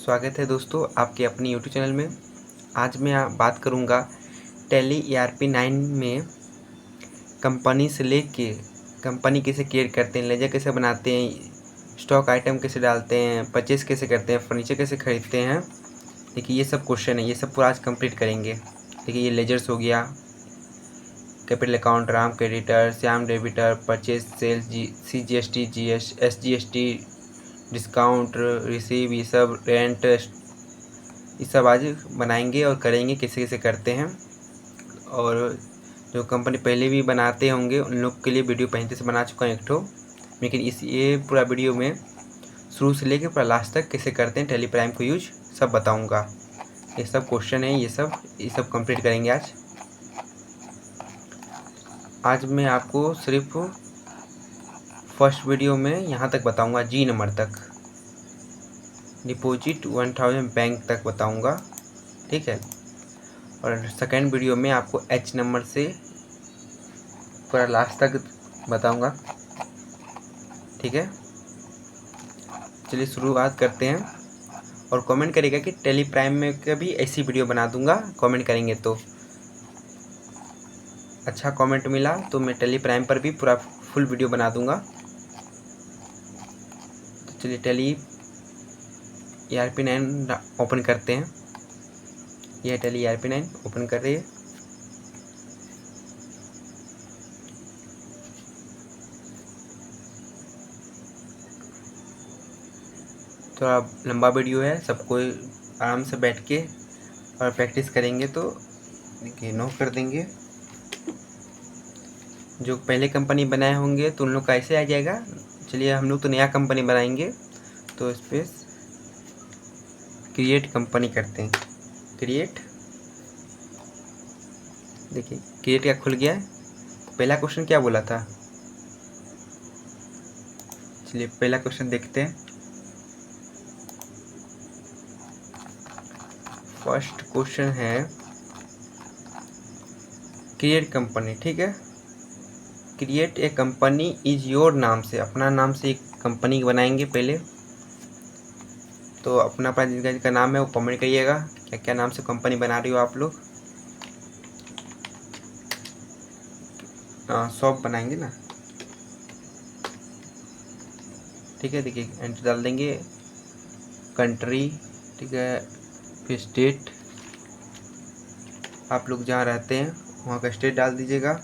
स्वागत है दोस्तों आपके अपने यूट्यूब चैनल में। आज मैं बात करूंगा टैली ERP9 में कंपनी से लेके कंपनी कैसे क्रिएट करते हैं, लेजर कैसे बनाते हैं, स्टॉक आइटम कैसे डालते हैं, परचेस कैसे करते हैं, फर्नीचर कैसे खरीदते हैं। देखिए ये सब क्वेश्चन है, ये सब पूरा आज कंप्लीट करेंगे। देखिए ये लेजर्स हो गया, capital account, Ram creditor, Shyam debtor, purchase, sales, CGST, SGST, discount, receive, ये सब रेंट, ये सब आज बनाएंगे और करेंगे कैसे कैसे करते हैं। और जो कंपनी पहले भी बनाते होंगे उन लोग के लिए वीडियो पहले से बना चुका हूँ एक ठो, लेकिन ये पूरा वीडियो में शुरू से लेकर पूरा लास्ट तक कैसे करते हैं टैली प्राइम को यूज सब बताऊंगा। ये सब क्वेश्चन है, ये सब कंप्लीट करेंगे आज मैं आपको सिर्फ फर्स्ट वीडियो में यहाँ तक बताऊंगा, G नंबर तक, डिपॉजिट 1000 बैंक तक बताऊंगा, ठीक है। और सेकेंड वीडियो में आपको H नंबर से पूरा लास्ट तक बताऊंगा, ठीक है। चलिए शुरुआत करते हैं। और कमेंट करिएगा कि टैली प्राइम में कभी ऐसी वीडियो बना दूंगा, कमेंट करेंगे तो अच्छा कमेंट मिला तो मैं टैली प्राइम पर भी पूरा फुल वीडियो बना दूंगा। तो चलिए टैली ERP9 ओपन करते हैं। यह टैली ERP9 ओपन कर रही है। थोड़ा लंबा वीडियो है, सबको आराम से बैठ के और प्रैक्टिस करेंगे तो देखिए नो कर देंगे। जो पहले कंपनी बनाए होंगे तो उन लोग का ऐसे आ जाएगा। चलिए हम लोग तो नया कंपनी बनाएंगे तो इस पर क्रिएट कंपनी करते हैं। क्रिएट, देखिए क्रिएट क्या खुल गया है। पहला क्वेश्चन क्या बोला था, चलिए पहला क्वेश्चन देखते हैं। फर्स्ट क्वेश्चन है क्रिएट कंपनी, ठीक है। Create a company is your नाम से, अपना नाम से एक कंपनी बनाएंगे पहले। तो अपना जिनका नाम है वो कमेंट करिएगा, क्या क्या नाम से कंपनी बना रही हो आप लोग। शॉप बनाएंगे ना, ठीक है। देखिए एंटर डाल देंगे, कंट्री, ठीक है, फिर स्टेट, आप लोग जहाँ रहते हैं वहाँ का स्टेट डाल दीजिएगा।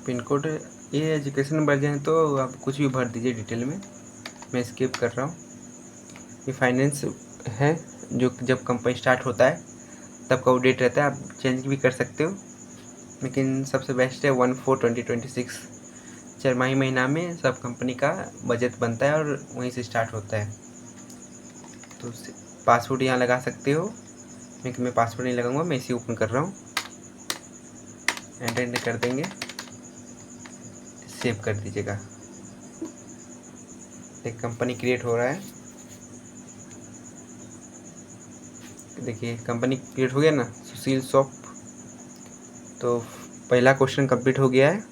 पिन कोड, ये एजुकेशन वर्जन है तो आप कुछ भी भर दीजिए डिटेल में, मैं स्किप कर रहा हूँ। ये फाइनेंस है, जो जब कंपनी स्टार्ट होता है तब का वो डेट रहता है, आप चेंज भी कर सकते हो, लेकिन सबसे बेस्ट है 1/4/2026। चारमाही महीना में सब कंपनी का बजट बनता है और वहीं से स्टार्ट होता है। तो पासवर्ड यहाँ लगा सकते हो, लेकिन मैं पासवर्ड नहीं लगाऊंगा, मैं इसी ओपन कर रहा हूँ। एंटर कर देंगे, सेव कर दीजिएगा। एक कंपनी क्रिएट हो रहा है, देखिए कंपनी क्रिएट हो गया ना, सुशील शॉप। तो पहला क्वेश्चन कंप्लीट हो गया है।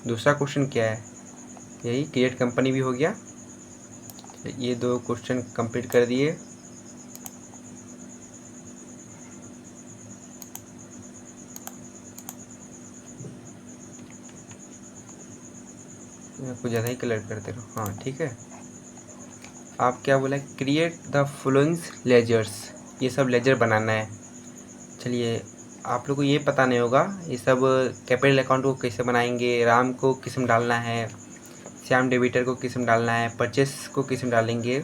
दूसरा क्वेश्चन क्या है, यही क्रिएट कंपनी भी हो गया। ये दो क्वेश्चन कंप्लीट कर दिए। कुछ ज़्यादा ही कलर करते रहो, हाँ ठीक है। आप क्या बोला, क्रिएट द फॉलोइंग लेजर्स, ये सब लेजर बनाना है। चलिए आप लोग को ये पता नहीं होगा ये सब कैपिटल अकाउंट को कैसे बनाएंगे, राम को किस्म डालना है, श्याम डेबिटर को किस्म डालना है, परचेस को किस्म डालेंगे।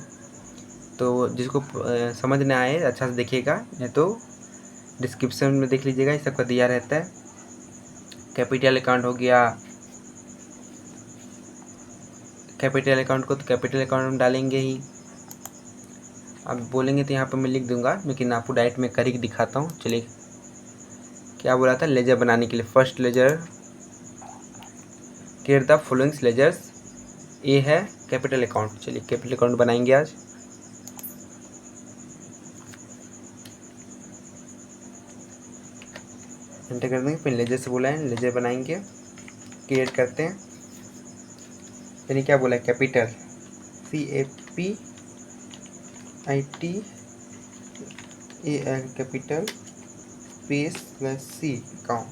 तो जिसको समझ ना आए अच्छा से देखिएगा, नहीं तो डिस्क्रिप्शन में देख लीजिएगा, ये सबका दिया रहता है। कैपिटल अकाउंट हो गया, कैपिटल अकाउंट को तो कैपिटल अकाउंट में डालेंगे ही। आप बोलेंगे तो यहाँ पर मैं लिख दूंगा, लेकिन आपको डायरेक्ट में करके दिखाता हूँ। चलिए क्या बोला था, लेजर बनाने के लिए first ledger, create the following ledgers, ये है कैपिटल अकाउंट। चलिए कैपिटल अकाउंट बनाएंगे आज। एंटर कर देंगे। फिर लेजर से बोला है, लेजर बनाएंगे, क्रिएट करते हैं। यानी क्या बोला है, capital CAPITAL capital space plus C account,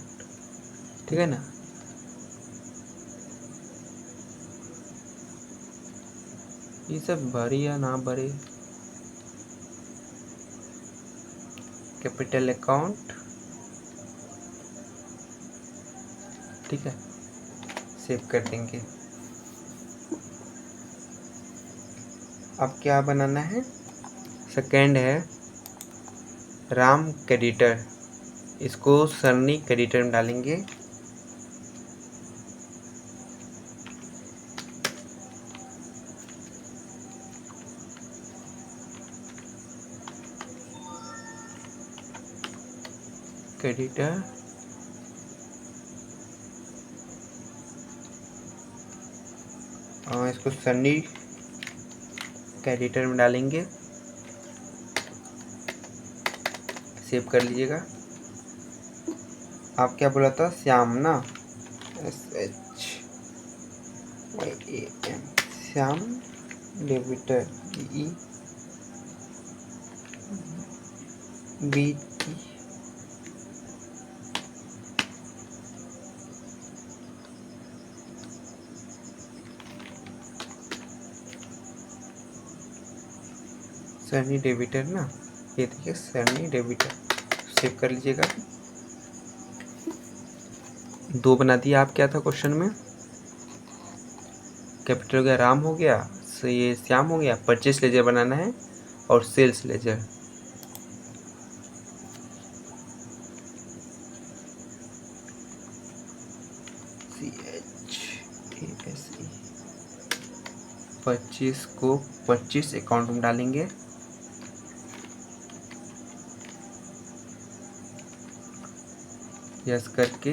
ठीक है ना। ये सब भरी या ना भरे, कैपिटल अकाउंट, ठीक है, सेव कर देंगे। अब क्या बनाना है, सेकेंड है राम क्रेडिटर, इसको सरनी क्रेडिटर में डालेंगे। क्रेडिटर इसको सनी क्रेडिटर में डालेंगे, सेव कर लीजिएगा। आप क्या बोला था, श्याम ना, SHYAM, Shyam debtor BT, Sunny debtor ना, ये देखिए सनी डेबिटर, सेव कर लीजिएगा। 2 बना दिया। आप क्या था क्वेश्चन में, कैपिटल हो गया, राम हो गया, ये श्याम हो गया, परचेस लेजर बनाना है और सेल्स लेजर। CHASE 25 को 25 अकाउंट में डालेंगे। यस करके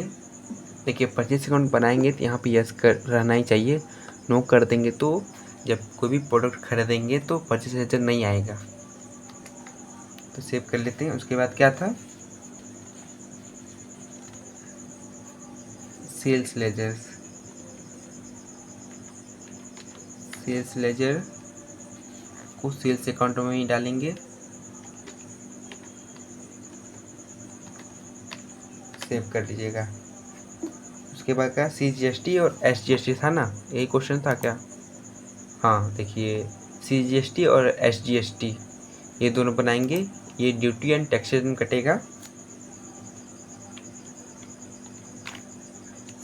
देखिए 25 अकाउंट बनाएंगे तो यहाँ पे यस कर रहना ही चाहिए। नो कर देंगे तो जब कोई भी प्रोडक्ट खरीदेंगे तो 25,000 नहीं आएगा। तो सेव कर लेते हैं। उसके बाद क्या था, सेल्स लेजर, सेल्स लेजर को सेल्स अकाउंट में ही डालेंगे, सेव कर दीजिएगा। उसके बाद क्या, CGST और SGST था ना, यही क्वेश्चन था क्या। हाँ देखिए CGST और SGST ये दोनों बनाएंगे। ये ड्यूटी एंड टैक्सेस में कटेगा।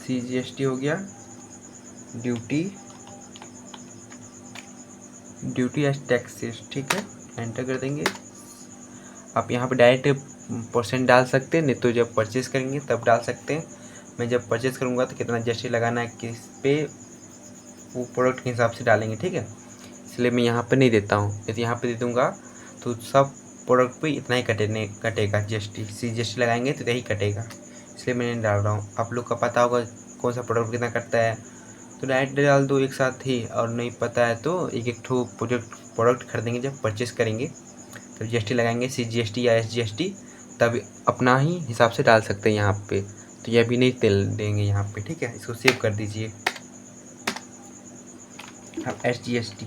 CGST हो गया ड्यूटी एंड टैक्सेस, ठीक है, एंटर कर देंगे। आप यहाँ पे डायरेक्ट परसेंट डाल सकते हैं, नहीं तो जब परचेस करेंगे तब डाल सकते हैं। मैं जब परचेस करूँगा तो कितना GST लगाना है किस पे, वो प्रोडक्ट के हिसाब से डालेंगे, ठीक है। इसलिए मैं यहाँ पे नहीं देता हूँ। यदि यहाँ पे दे दूँगा तो सब प्रोडक्ट पे इतना ही कटेगा GST। CGST लगाएंगे तो यही कटेगा, इसलिए मैं नहीं डाल रहा हूँ। आप लोग का पता होगा कौन सा प्रोडक्ट कितना कटता है, तो डायरेक्ट डाल दो एक साथ ही। और नहीं पता है तो एक एक ठो प्रोडक्ट खरीदेंगे, जब परचेस करेंगे तब GST लगाएंगे, CGST या SGST, तब अपना ही हिसाब से डाल सकते हैं यहाँ पे। तो यह भी नहीं तेल देंगे यहाँ पे, ठीक है। इसको सेव कर दीजिए। अब SGST,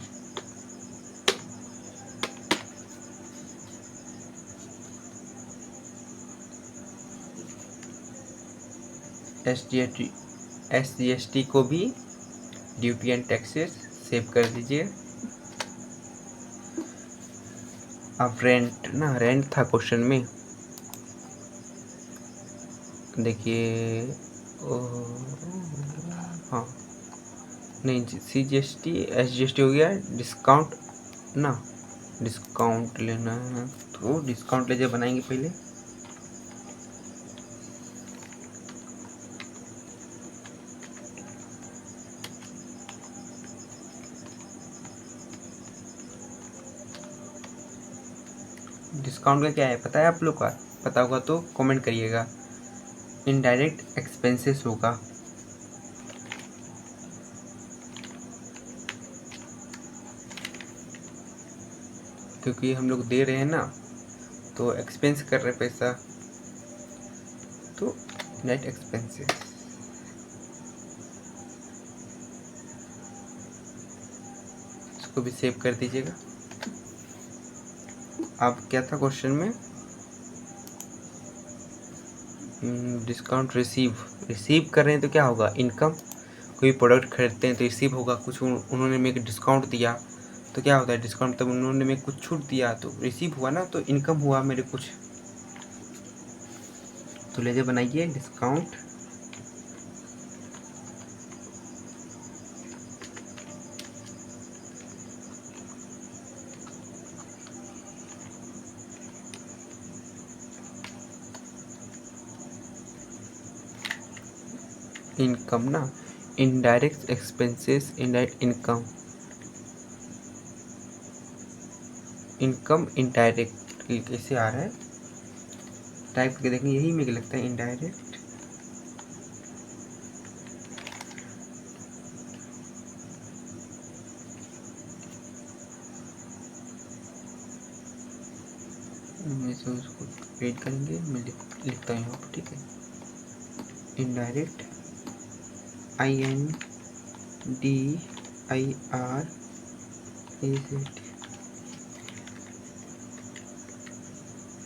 SGST को भी ड्यूटी एंड टैक्सेस सेव कर दीजिए। अब रेंट ना, रेंट था क्वेश्चन में, देखिए हाँ नहीं, CGST SGST हो गया। डिस्काउंट ना, डिस्काउंट लेना है तो डिस्काउंट लेजर बनाएंगे पहले। डिस्काउंट का क्या है पता है आप लोग का, पता होगा तो कमेंट करिएगा। इनडायरेक्ट एक्सपेंसेस होगा, क्योंकि हम लोग दे रहे हैं ना, तो एक्सपेंस कर रहे पैसा, तो नेट एक्सपेंसेस। इसको भी सेव कर दीजिएगा। अब क्या था क्वेश्चन में, डिस्काउंट रिसीव कर रहे हैं तो क्या होगा, इनकम। कोई प्रोडक्ट खरीदते हैं तो रिसीव होगा, कुछ उन्होंने मेरे को डिस्काउंट दिया तो क्या होता है डिस्काउंट, तब उन्होंने मेरे को कुछ छूट दिया तो रिसीव हुआ ना, तो इनकम हुआ मेरे कुछ। तो लीजिए बनाइए डिस्काउंट इनकम ना, indirect expenses indirect income, income indirect कैसे आ रहा है, टाइप करके देखें, यही मुझे लगता है इनडायरेक्ट। से उसको वेट करेंगे, मैं लिखता हूँ यहाँ पर, ठीक है। इनडायरेक्ट INDIRECT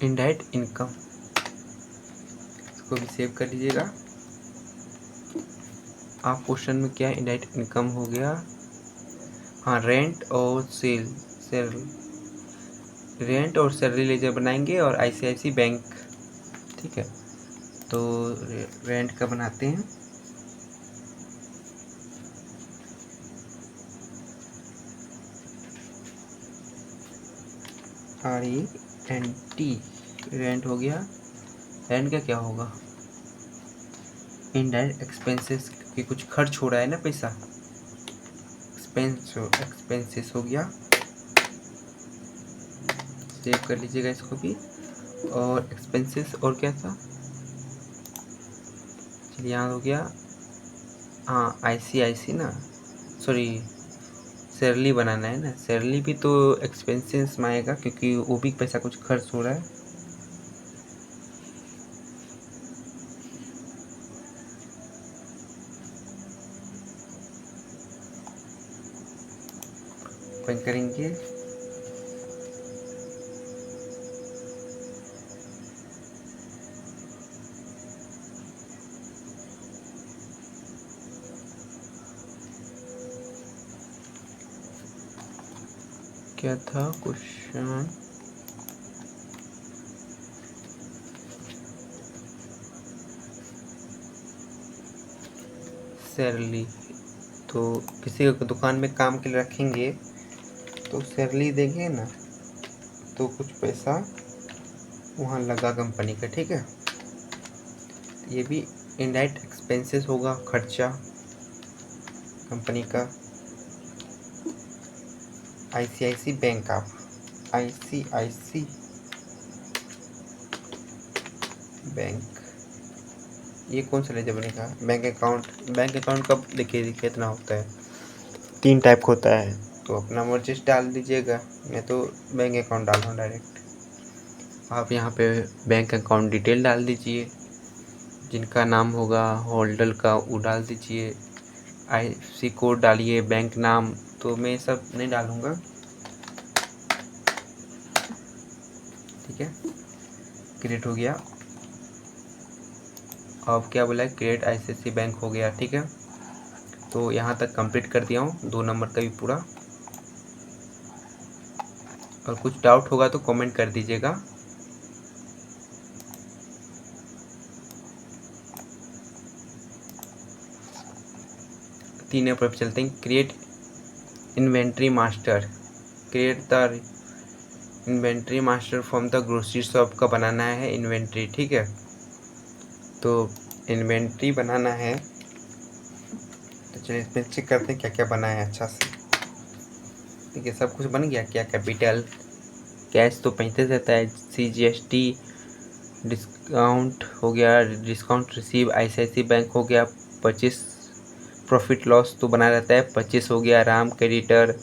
इनडायरेक्ट इनकम, इसको भी सेव कर लीजिएगा। आप क्वेश्चन में क्या इनडायरेक्ट इनकम हो गया, हाँ रेंट और रेंट और सैलरी लेजर बनाएंगे और ICICI बैंक, ठीक है। तो रेंट का बनाते हैं, RENT, रेंट हो गया। रेंट का क्या होगा, इनडायरेक्ट एक्सपेंसेस, क्योंकि कुछ खर्च हो रहा है ना पैसा, एक्सपेंसेस हो गया। सेव कर लीजिएगा इसको भी। और एक्सपेंसेस और क्या था, चलिए यहाँ हो गया, हाँ ICICI ना, सॉरी सैलरी बनाना है ना, सैलरी भी तो एक्सपेंसेस में आएगा क्योंकि वो भी पैसा कुछ खर्च हो रहा है। ओपन करेंगे, क्या था क्वेश्चन, सैलरी, तो किसी को दुकान में काम के लिए रखेंगे तो सैलरी देंगे ना, तो कुछ पैसा वहाँ लगा कंपनी का, ठीक है। ये भी इनडायरेक्ट एक्सपेंसेस होगा, खर्चा कंपनी का। ICICI बैंक, आप ICICI बैंक, ये कौन सा लेजर बनेगा, बैंक अकाउंट। बैंक अकाउंट का देखिए कितना होता है, 3 टाइप का होता है, तो अपना मर्जी से डाल दीजिएगा। मैं तो बैंक अकाउंट डाल रहा हूँ डायरेक्ट। आप यहाँ पे बैंक अकाउंट डिटेल डाल दीजिए, जिनका नाम होगा होल्डर का वो डाल दीजिए, IFSC कोड डालिए, बैंक नाम, तो मैं सब नहीं डालूँगा, ठीक है। क्रिएट हो गया। अब क्या बोला है, क्रिएट ICICI बैंक हो गया, ठीक है। तो यहाँ तक कंप्लीट कर दिया हूँ 2 नंबर का भी पूरा। और कुछ डाउट होगा तो कमेंट कर दीजिएगा। तीन पर चलते हैं, create inventory master, create the inventory master from the grocery shop का बनाना है इन्वेंट्री, ठीक है। तो इन्वेंट्री बनाना है, तो चलिए इसमें चेक करते हैं क्या क्या बना है अच्छा से, ठीक है। सब कुछ बन गया, क्या कैपिटल, कैश तो 35 रहता है, CGST डिस्काउंट हो गया, डिस्काउंट रिसीव ICICI बैंक हो गया, 25 प्रॉफिट लॉस तो बना रहता है, 25 हो गया, राम क्रेडिटर,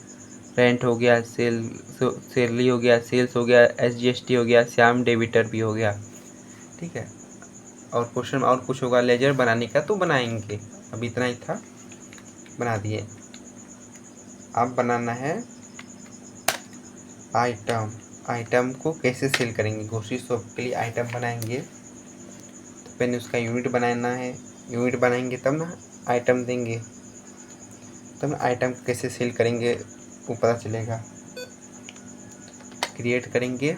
रेंट हो गया, सैलरी हो गया, सेल्स हो गया, SGST हो गया, श्याम डेबिटर भी हो गया, ठीक है। और क्वेश्चन में और कुछ होगा लेजर बनाने का तो बनाएंगे। अब इतना ही था, बना दिए। अब बनाना है आइटम। आइटम को कैसे सेल करेंगे, ग्रोसरी शॉप के लिए आइटम बनाएंगे तो पहले उसका यूनिट बनाना है। यूनिट बनाएंगे तब ना आइटम देंगे, तब ना आइटम कैसे सेल करेंगे वो पता चलेगा। क्रिएट करेंगे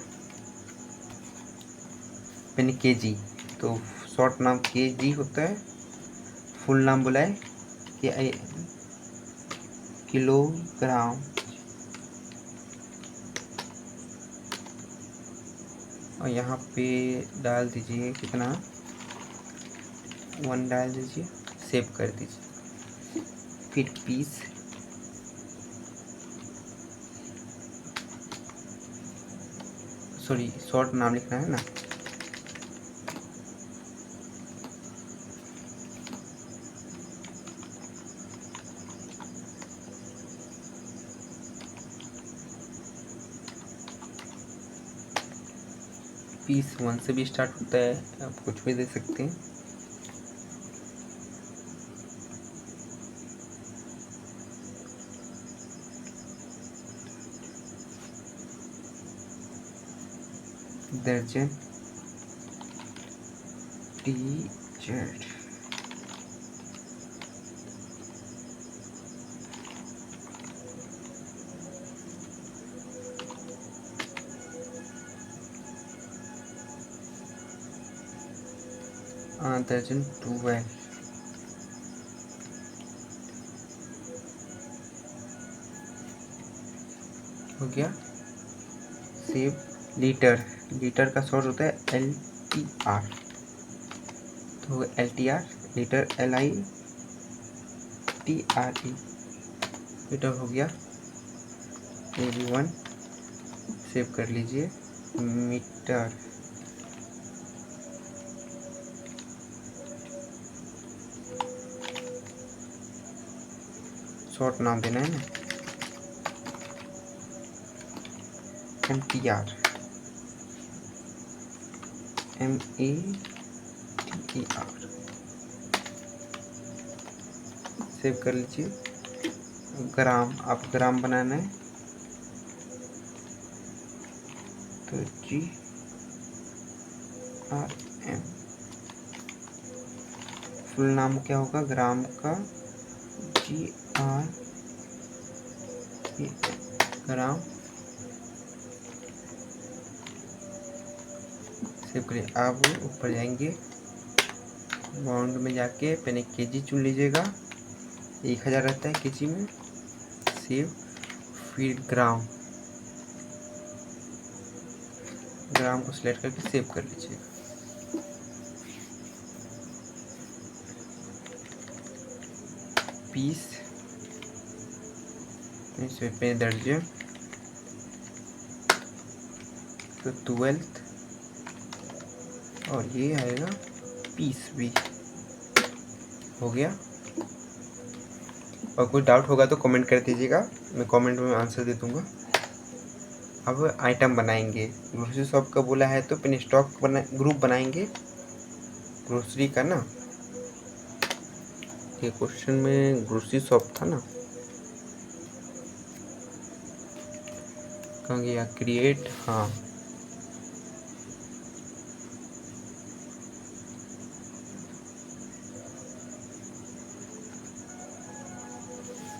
पहले केजी, तो शॉर्ट नाम केजी होता है। फुल नाम बुलाए कि किलोग्राम, और यहाँ पे डाल दीजिए कितना, 1 डाल दीजिए, सेव कर दीजिए। फिर पीस, सॉरी शॉर्ट नाम लिखना है ना, पीस 1 से भी स्टार्ट होता है, आप कुछ भी दे सकते हैं। दर्जन, टी-शर्ट, दर्जन 12 हो गया। सेव। लीटर, लीटर का शॉर्ट होता है LTR, तो LTR लीटर, LITRE, लीटर हो गया। ये भी 1 सेव कर लीजिए। मीटर, शॉर्ट नाम देना है ना, MTR, METER, सेव कर लीजिए। ग्राम, आप ग्राम बनाना है तो GRM। फुल नाम क्या होगा ग्राम का, GRAM, ग्राम, सेव करिए। अब ऊपर जाएंगे, बाउंड में जाके पहले केजी चुन लीजिएगा, 1000 रहता है केजी में, सेव। फिर ग्राम, ग्राम को सिलेक्ट करके सेव कर लीजिएगा। पीस, इसमें पे दर्जन, तो 12, और ये आएगा पीस भी हो गया। और कोई डाउट होगा तो कमेंट कर दीजिएगा, मैं कमेंट में आंसर दे दूंगा। अब आइटम बनाएंगे, ग्रोसरी शॉप का बोला है तो पहले स्टॉक ग्रुप बनाएंगे ग्रोसरी का ना। ये क्वेश्चन में ग्रोसरी शॉप था ना, कहाँ गया, क्रिएट, हाँ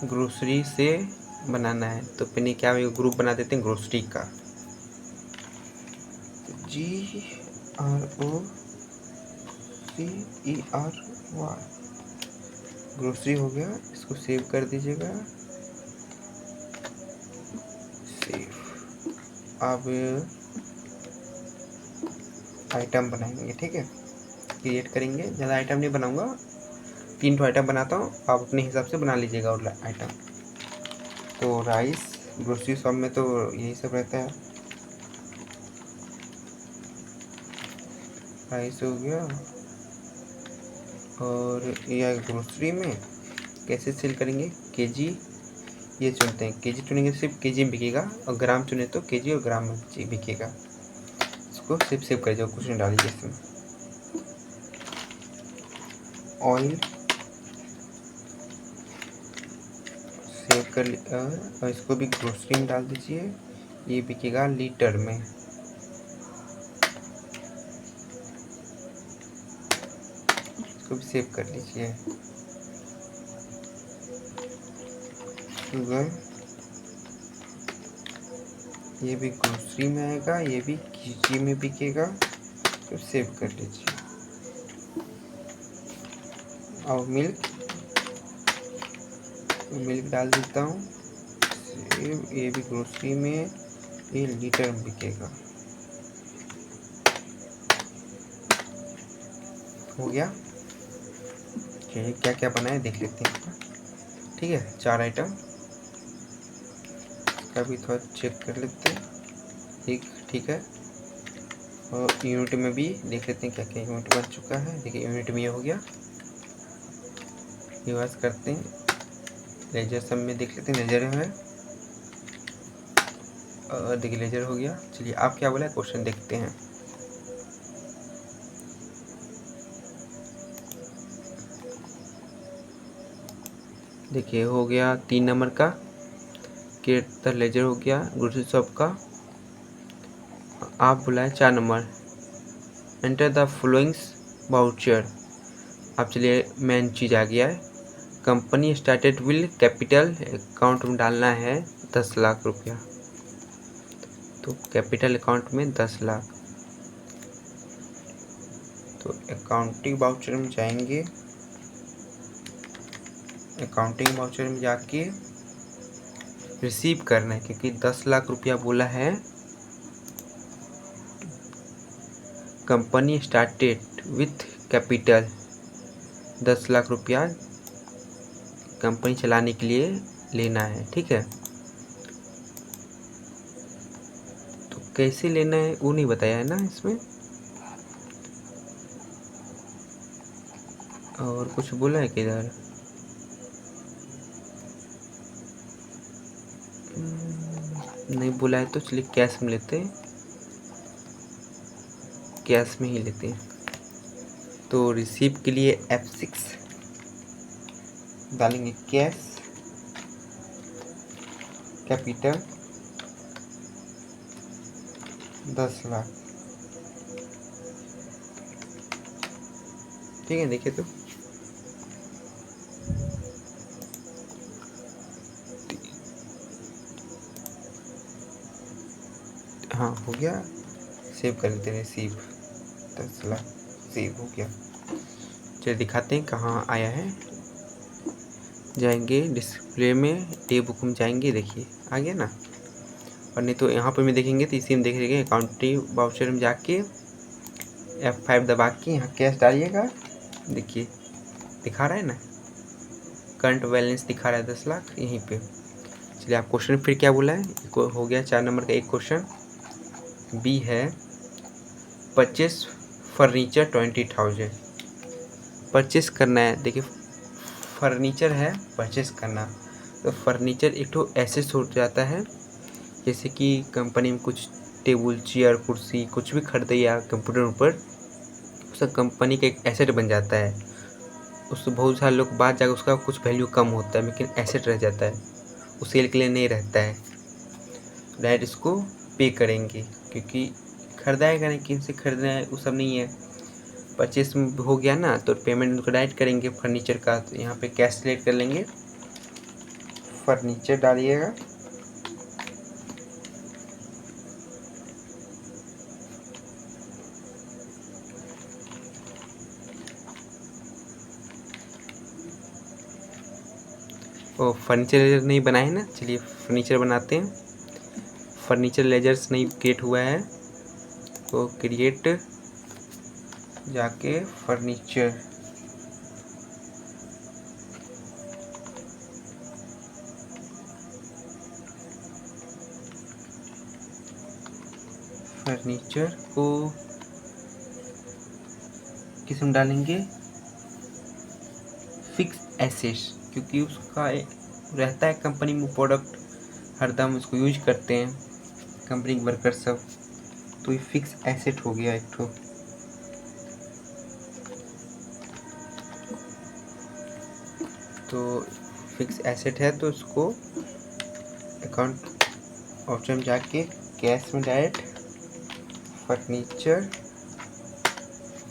ग्रोसरी से बनाना है तो पहले क्या ग्रुप बना देते हैं ग्रोसरी का, GROCERY, ग्रोसरी हो गया। इसको सेव कर दीजिएगा, सेव। अब आइटम बनाएंगे, ठीक है, क्रिएट करेंगे। ज़्यादा आइटम नहीं बनाऊंगा, 3 आइटम बनाता हूँ, आप अपने हिसाब से बना लीजिएगा और आइटम। तो राइस, ग्रोसरी शॉप में तो यही सब रहता है। राइस हो गया। और यह ग्रोसरी में कैसे सेल करेंगे, केजी, ये चुनते हैं, केजी चुनेंगे सिर्फ केजी में बिकेगा, और ग्राम चुने तो केजी और ग्राम में बिकेगा। इसको सेव कर दो, कुछ नहीं डालिए इसमें। ऑयल सेव कर और इसको भी ग्रोसरी में डाल दीजिए। ये बिकेगा लीटर में। इसको भी सेव कर लीजिए। शुगर ये भी ग्रोसरी में आएगा, ये भी किसी में बिकेगा, तो सेव कर लीजिए। और मिल्क डाल देता हूँ। ये भी ग्रोसरी में, ये लीटर में बिकेगा। हो गया। चलिए क्या क्या बनाए देख लेते हैं। ठीक है, 4 आइटम। इसका भी थोड़ा चेक कर लेते हैं। ठीक है। और यूनिट में भी देख लेते हैं क्या क्या यूनिट बन चुका है। देखिए यूनिट में ये हो गया। रिवर्स करते हैं, लेजर सब में देख लेते हैं। लेजर है और देखिए लेजर हो गया। चलिए आप क्या बोला क्वेश्चन देखते हैं। देखिए हो गया 3 नंबर का, क्रिएट द लेजर हो गया ग्रोसरी शॉप का। आप बुलाए 4 number, enter the followings voucher. अब चलिए मेन चीज़ आ गया है। Company started will capital account में डालना है 10 लाख रुपया। तो कैपिटल अकाउंट में 10 लाख। तो अकाउंटिंग वाउचर में जाएंगे। अकाउंटिंग वाउचर में जाके रिसीव करना है, क्योंकि 10 लाख रुपया बोला है। Company started with capital 10 lakh रुपया कंपनी चलाने के लिए लेना है। ठीक है, तो कैसे लेना है वो नहीं बताया है ना इसमें। और कुछ बोला है किधर? नहीं बोला है, तो चलिए कैश में लेते हैं। कैश में ही लेते हैं। तो रिसीव के लिए F6 डालेंगे। Cash capital 10 lakh. ठीक है, देखिए तो हाँ हो गया। सेव कर देते हैं। रिसीव 10 लाख सेव हो गया। चलिए दिखाते हैं कहाँ आया है। जाएंगे डिस्प्ले में, ए बुक में जाएंगे, देखिए आ गया ना। और नहीं तो यहाँ पर भी देखेंगे तो इसी में देख लेंगे। अकाउंटिंग वाउचर में जाके F5 दबा के यहाँ कैश डालिएगा। देखिए दिखा रहा है ना, करंट बैलेंस दिखा रहा है 10 लाख यहीं पे। चलिए आप क्वेश्चन फिर क्या बोला है। हो गया 4 नंबर का एक क्वेश्चन। बी है परचेस फर्नीचर 20,000। परचेस करना है। देखिए फर्नीचर है परचेस करना, तो फर्नीचर एक तो एसेट हो जाता है। जैसे कि कंपनी में कुछ टेबल चेयर कुर्सी कुछ भी खरीदे या कंप्यूटर ऊपर, उसका कंपनी का एक एसेट बन जाता है। उससे बहुत सारे लोग बाद जाकर उसका कुछ वैल्यू कम होता है, लेकिन एसेट रह जाता है, वो सेल के लिए नहीं रहता है। डायरेक्ट इसको पे करेंगे, क्योंकि खरीदाएगा नहीं, किन से खरीदना है वो सब नहीं है। परचेस हो गया ना, तो पेमेंट उनको डायरेक्ट करेंगे फर्नीचर का। तो यहाँ पे कैश सेलेक्ट कर लेंगे, फर्नीचर डालिएगा। ओ फर्नीचर लेजर नहीं बनाए ना, चलिए फर्नीचर बनाते हैं। फर्नीचर लेजर्स नहीं क्रिएट हुआ है, तो क्रिएट जाके फर्नीचर को किस में डालेंगे, फिक्स एसेट्स, क्योंकि उसका रहता है कंपनी में प्रोडक्ट, हरदम उसको यूज करते हैं कंपनी के वर्कर सब। तो ये फिक्स एसेट हो गया एक तो। तो फिक्स एसेट है तो उसको अकाउंट ऑप्शन में जाके कैश में डायरेक्ट फर्नीचर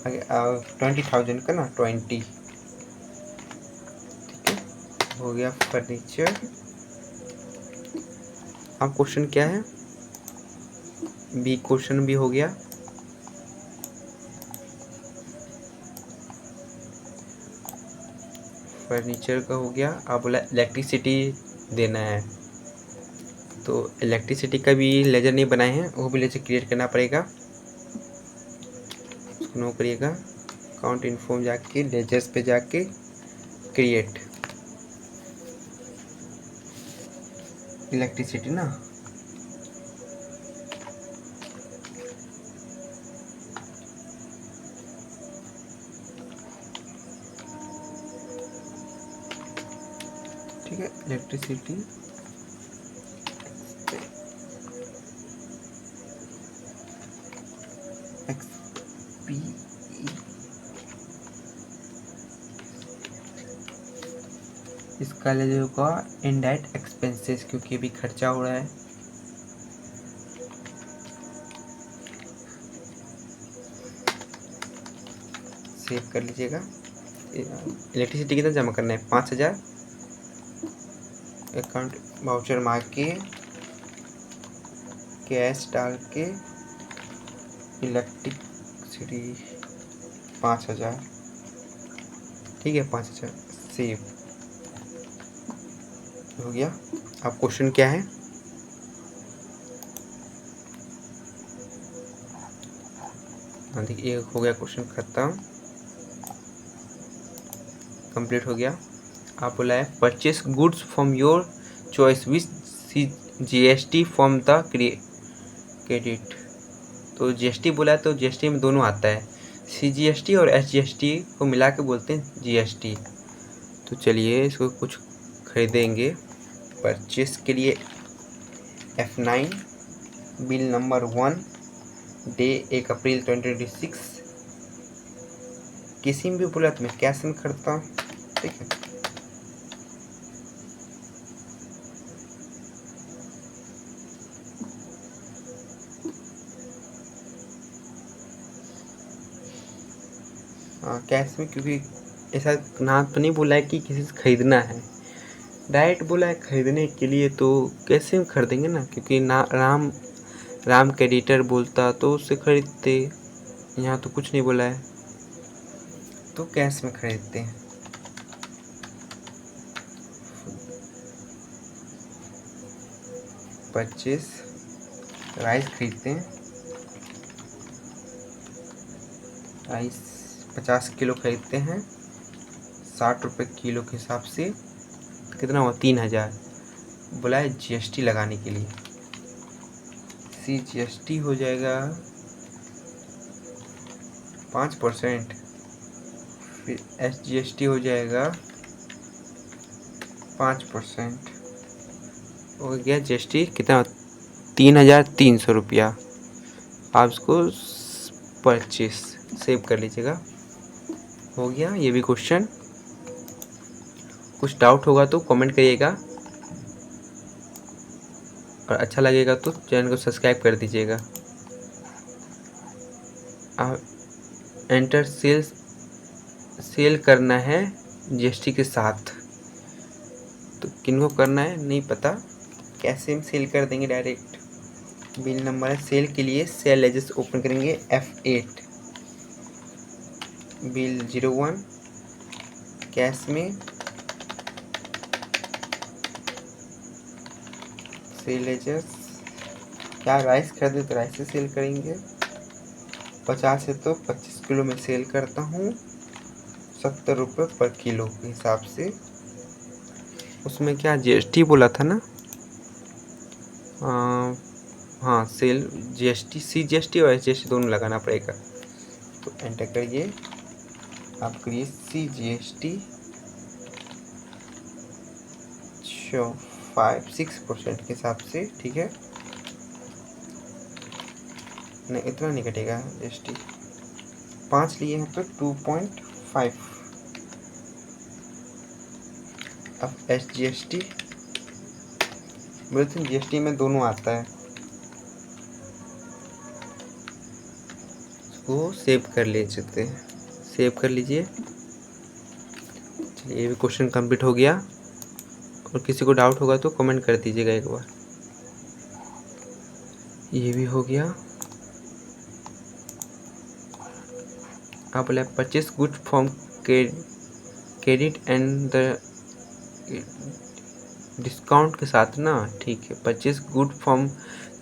20,000 का ना 20, ठीक है, हो गया फर्नीचर। अब क्वेश्चन क्या है, बी क्वेश्चन भी हो गया। फर्नीचर का हो गया। अब बोला इलेक्ट्रिसिटी देना है, तो इलेक्ट्रिसिटी का भी लेजर नहीं बनाए हैं, वो भी लेजर क्रिएट करना पड़ेगा। नो करिएगा, अकाउंट इन्फॉर्म जाके लेजर्स पे जाके क्रिएट इलेक्ट्रिसिटी ना, ठीक है, इलेक्ट्रिसिटी XP इसका लेजर होगा इनडायरेक्ट एक्सपेंसेस, क्योंकि अभी खर्चा हो रहा है। सेव कर लीजिएगा। इलेक्ट्रिसिटी कितना जमा करना है, 5,000। अकाउंट वाउचर मार के कैश डाल के इलेक्ट्रिसिटी 5,000, ठीक है, 5,000 सेव हो गया। अब क्वेश्चन क्या है, देखिए ये हो गया, क्वेश्चन खत्म, कंप्लीट हो गया। आप बोला है purchase goods from your choice with GST from the credit. तो GST बोला है तो GST में दोनों आता है, CGST और SGST को मिला के बोलते हैं GST। तो चलिए इसको कुछ खरीदेंगे। परचेस के लिए F9, बिल नंबर 1, डे 1 अप्रैल 2026। किसी में भी बोला तो मैं कैश में खरीदता हूँ, ठीक है। हाँ कैश में, क्योंकि ऐसा ना तो नहीं बोला है कि किसी से खरीदना है, डायरेक्ट बोला है खरीदने के लिए, तो कैसे में खरीदेंगे ना, क्योंकि ना राम क्रेडिटर बोलता तो उससे खरीदते, यहाँ तो कुछ नहीं बोला है, तो कैश में खरीदते हैं। परचेस राइस खरीदते हैं, राइस 50 किलो खरीदते हैं, 60 रुपये किलो के हिसाब से, कितना हुआ, 3,000। बोला है GST लगाने के लिए, CGST हो जाएगा 5%, फिर SGST हो जाएगा 5%, हो गया GST कितना, 3,300 रुपया। आप इसको परचेस सेव कर लीजिएगा। हो गया ये भी क्वेश्चन। कुछ डाउट होगा तो कमेंट करिएगा, और अच्छा लगेगा तो चैनल को सब्सक्राइब कर दीजिएगा। एंटर सेल करना है GST के साथ, तो किनको करना है नहीं पता, कैसे हम सेल कर देंगे डायरेक्ट। बिल नंबर है सेल के लिए, सेल लेजर्स ओपन करेंगे F8, बिल 01, कैश में सेल लेजर्स, क्या राइस खरीदे तो राइस से सेल करेंगे, 50 है तो 25 किलो में सेल करता हूँ, 70 रुपये पर किलो के हिसाब से। उसमें क्या GST बोला था ना, हाँ सेल GST, CGST और SGST दोनों लगाना पड़ेगा। तो एंटर करिए, आप करिए CGST 6% के हिसाब से, ठीक है, नहीं इतना नहीं कटेगा GST, 5 लिए हैं तो 2.5, अब SGST बोलते हैं, GST में दोनों आता है, उसको सेव कर लेते हैं। सेव कर लीजिए। चलिए ये भी क्वेश्चन कंप्लीट हो गया, और किसी को डाउट होगा तो कमेंट कर दीजिएगा एक बार। ये भी हो गया। आप बोले purchase good from credit and the discount के साथ ना, ठीक है। Purchase good from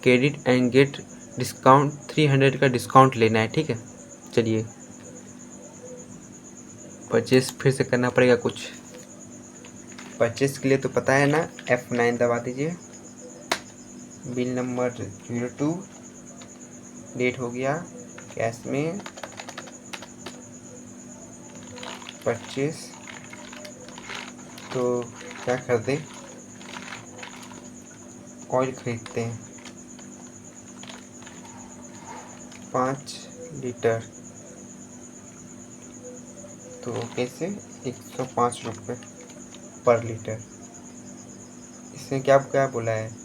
credit and get discount 300 का डिस्काउंट लेना है, ठीक है। चलिए परचेस फिर से करना पड़ेगा कुछ। परचेस के लिए तो पता है ना, F9 दबा दीजिए। बिल नंबर 02, डेट हो गया, कैश में परचेस, तो क्या कर दे, ऑयल खरीदते हैं 5 लीटर, तो कैसे 105 रुपये पर लीटर। इसमें क्या क्या बोला है,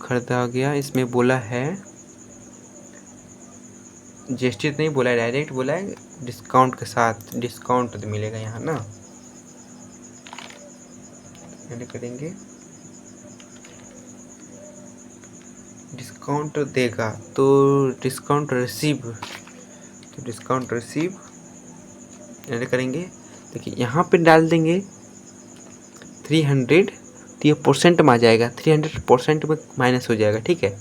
खरीदा गया, इसमें बोला है GST नहीं बोला है, डायरेक्ट बोला है डिस्काउंट के साथ, डिस्काउंट तो मिलेगा यहाँ ना। ऐड करेंगे, डिस्काउंट देगा तो डिस्काउंट रिसीव, तो डिस्काउंट रिसीव ऐड करेंगे। देखिए यहाँ पे डाल देंगे 300, तो ये परसेंट में आ जाएगा, 300% में माइनस हो जाएगा, ठीक है।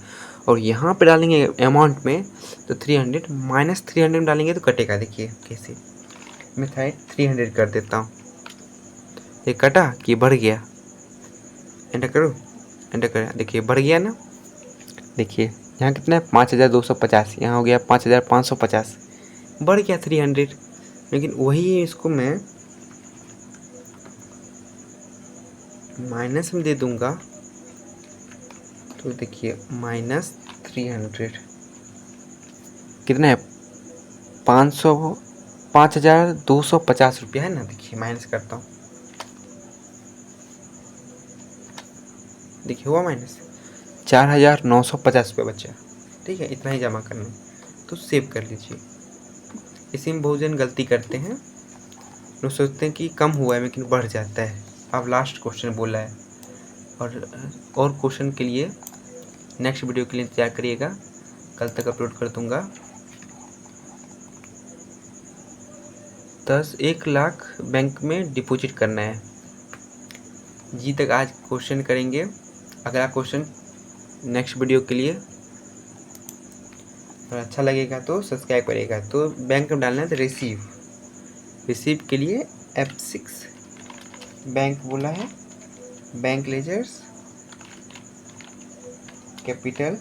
और यहाँ पे डालेंगे अमाउंट में, तो 300 माइनस 300 में डालेंगे तो कटेगा। देखिए कैसे, मैं साइड 300 कर देता हूँ, ये कटा कि बढ़ गया, एंटर करो, एंटर करें, देखिए बढ़ गया ना। देखिए यहाँ कितना है 5250, यहाँ हो गया 5550, बढ़ गया 300। लेकिन वही इसको मैं माइनस में दे दूंगा, तो देखिए -300 कितना है 5250 रुपया है ना। देखिए माइनस करता हूँ, देखिए हुआ माइनस 4950 रुपये बचा, ठीक है। इतना ही जमा करना है, तो सेव कर लीजिए। इसी में बहुत जन गलती करते हैं, लोग सोचते हैं कि कम हुआ है लेकिन बढ़ जाता है। अब लास्ट क्वेश्चन बोला है, और क्वेश्चन के लिए नेक्स्ट वीडियो के लिए इंतजार करिएगा, कल तक अपलोड कर दूंगा। 1 लाख बैंक में डिपॉजिट करना है, जी तक आज क्वेश्चन करेंगे। अगला क्वेश्चन नेक्स्ट वीडियो के लिए, और अच्छा लगेगा तो सब्सक्राइब करिएगा। तो बैंक में डालना है तो रिसीव, रिसीव के लिए F6 बैंक बोला है, bank ledgers capital,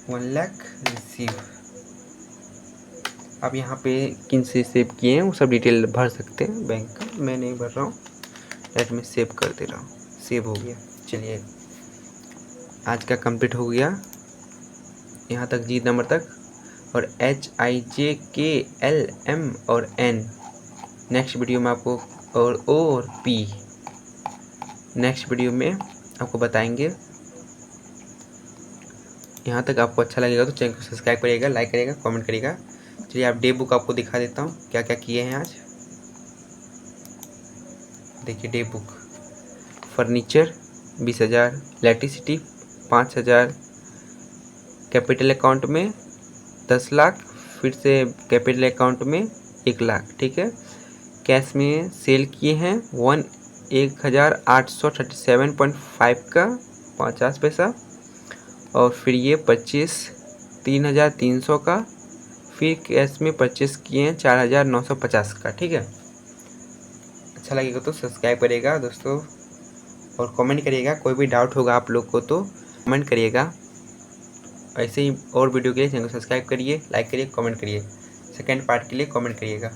$1 lakh receive. अब यहाँ पे किन से सेव किए हैं वो सब डिटेल भर सकते हैं बैंक का, मैं नहीं भर रहा हूँ, डायरेक्ट में सेव कर दे रहा हूँ। सेव हो गया। चलिए आज का कंप्लीट हो गया, यहाँ तक जी नंबर तक, और HIJKLM और N नेक्स्ट वीडियो में आपको, और O और P नेक्स्ट वीडियो में आपको बताएंगे। यहाँ तक आपको अच्छा लगेगा तो चैनल को सब्सक्राइब करिएगा, लाइक करिएगा, कमेंट करिएगा। चलिए आप डे बुक आपको दिखा देता हूँ क्या क्या किए हैं आज। देखिए day book, furniture 20,000, electricity 5,000, capital account में 10 लाख, फिर से कैपिटल अकाउंट में 1 लाख, ठीक है। कैश में सेल किए हैं 1837.5 का 50 पैसा, और फिर ये 3,300 का, फिर कैश में परचेस किए हैं 4,950 का, ठीक है। अच्छा लगेगा तो सब्सक्राइब करिएगा दोस्तों, और कमेंट करिएगा। कोई भी डाउट होगा आप लोग को तो कमेंट करिएगा। ऐसे ही और वीडियो के लिए चैनल को सब्सक्राइब करिए, लाइक करिए, कमेंट करिए। सेकेंड पार्ट के लिए कमेंट करिएगा।